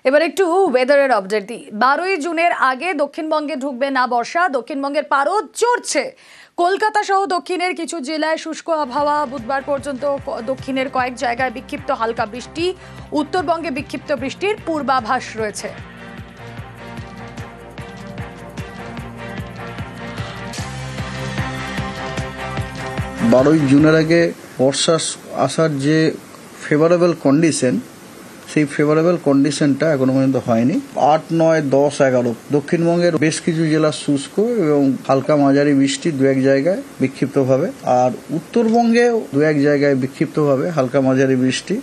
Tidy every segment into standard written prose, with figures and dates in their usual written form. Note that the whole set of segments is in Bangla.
এবার একটু ওয়েদারের আপডেট দিই। 12ই জুনের আগে দক্ষিণবঙ্গে ঢুকবে না বর্ষা। দক্ষিণবঙ্গের পারদ চড়ছে। কলকাতা সহ দক্ষিণের কিছু জেলায় শুষ্ক আবহাওয়া। বুধবার পর্যন্ত দক্ষিণের কয়েক জায়গায় বিক্ষিপ্ত হালকা বৃষ্টি, উত্তরবঙ্গে বিক্ষিপ্ত বৃষ্টির পূর্বাভাস রয়েছে। বারোই জুনের আগে বর্ষা আসার যে ফেভারেবল কন্ডিশন, সেই ফেভারেবল কন্ডিশনটা এখনো পর্যন্ত হয়নি। 8, 9, 10, 11 দক্ষিণবঙ্গের বেশ কিছু জেলা শুষ্ক এবং হালকা মাঝারি বৃষ্টি দু এক জায়গায় বিক্ষিপ্তভাবে, আর উত্তরবঙ্গেও দু এক জায়গায় বিক্ষিপ্তভাবে হালকা মাঝারি বৃষ্টি।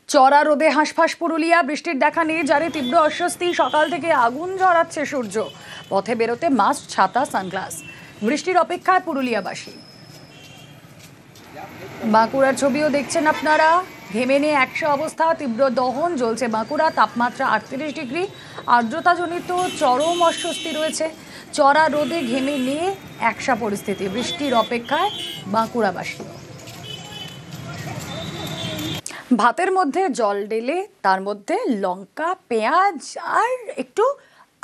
চড়া রোদে হাঁসফাঁস পুরুলিয়া। বৃষ্টির দেখা নেই, যারে তীব্র অস্বস্তি। সকাল থেকে আগুন ঝরাচ্ছে সূর্য। পথে বেরোতে মাস্ক, ছাতা, সানগ্লাস। বৃষ্টির অপেক্ষায় পুরুলিয়াবাসী। বাঁকুড়ার ছবিও দেখছেন আপনারা। ঘেমে নিয়ে 100 অবস্থা। তীব্র দহন জ্বলছে বাঁকুড়া। তাপমাত্রা 38 ডিগ্রি। আর্দ্রতাজনিত চরম অস্বস্তি রয়েছে। চড়া রোদে ঘেমে নিয়ে 100 পরিস্থিতি। বৃষ্টির অপেক্ষায় বাঁকুড়াবাসী। ভাতের মধ্যে জল ঢেলে তার মধ্যে লঙ্কা, পেঁয়াজ আর একটু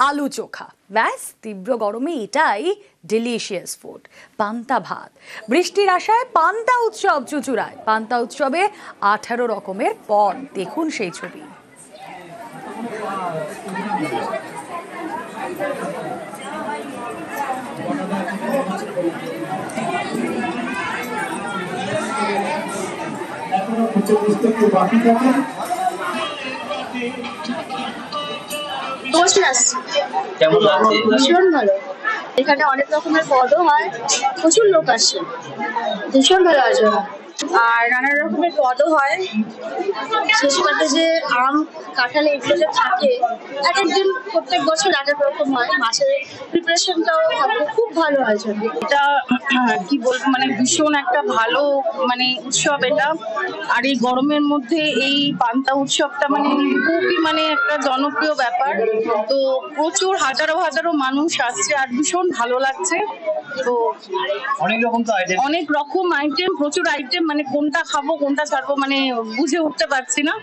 আলু চোখা, ব্যাস। তীব্র গরমে এটাই ডিলিশিয়াস ফুড। পান্তা ভাত। বৃষ্টির আশায় পান্তা উৎসব চুচুড়ায়। পান্তা উৎসবে 18 রকমের পদ। দেখুন সেই ছবি। কেমন লাগছে? ভীষণ ভালো। এখানে অনেক রকমের পদও হয়, প্রচুর লোক আসে, ভীষণ ভালো আয়োজন। আর নানা রকমের পদও হয়। শেষ পাতে যে আম, কাঁঠাল এগুলো যে থাকে, এক একদিন প্রত্যেক বছর এক এক রকম হয়। মাছের প্রিপারেশনটাও থাকে, খুব ভালো আয়োজন। এটা কি বলবো, মানে ভীষণ একটা ভালো উৎসব এটা। আর এই গরমের মধ্যে এই পান্তা উৎসবটা খুবই একটা জনপ্রিয় ব্যাপার। তো প্রচুর হাজারো হাজারো মানুষ আসছে আর ভীষণ ভালো লাগছে। তো অনেক রকম আইটেম, প্রচুর আইটেম, কোনটা খাবো কোনটা ছাড়বো বুঝে উঠতে পারছি না।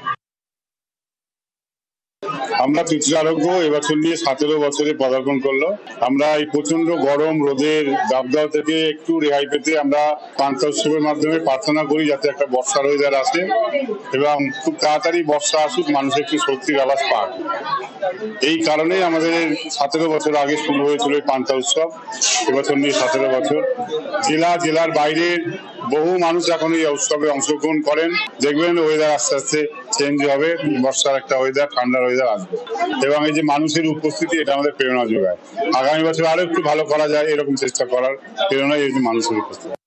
আমরা চুচুড়ারোগ্য এবছর নিয়ে 17 বছরে পদার্পণ করলো। আমরা এই প্রচন্ড গরম রোদের দাবদাহ থেকে একটু রেহাই পেতে আমরা পান্তা উৎসবের মাধ্যমে প্রার্থনা করি যাতে একটা বর্ষার ওয়েদার আসে এবং খুব তাড়াতাড়ি বর্ষা আসুক, মানুষ একটু স্বস্তির আভাস পাক। এই কারণেই আমাদের 17 বছর আগে শুরু হয়েছিল এই পান্তা উৎসব। এবছর নিয়ে 17 বছর। জেলার বাইরের বহু মানুষ এখন এই উৎসবে অংশগ্রহণ করেন। দেখবেন ওয়েদার আস্তে আস্তে চেঞ্জ হবে, বর্ষার একটা ওয়েদার, ঠান্ডার ওয়েদার আসবে এবং এই যে মানুষের উপস্থিতি, এটা আমাদের প্রেরণা যোগায়। আগামী বছর আরো একটু ভালো করা যায় এরকম চেষ্টা করার প্রেরণাই এই যে মানুষের উপস্থিতি।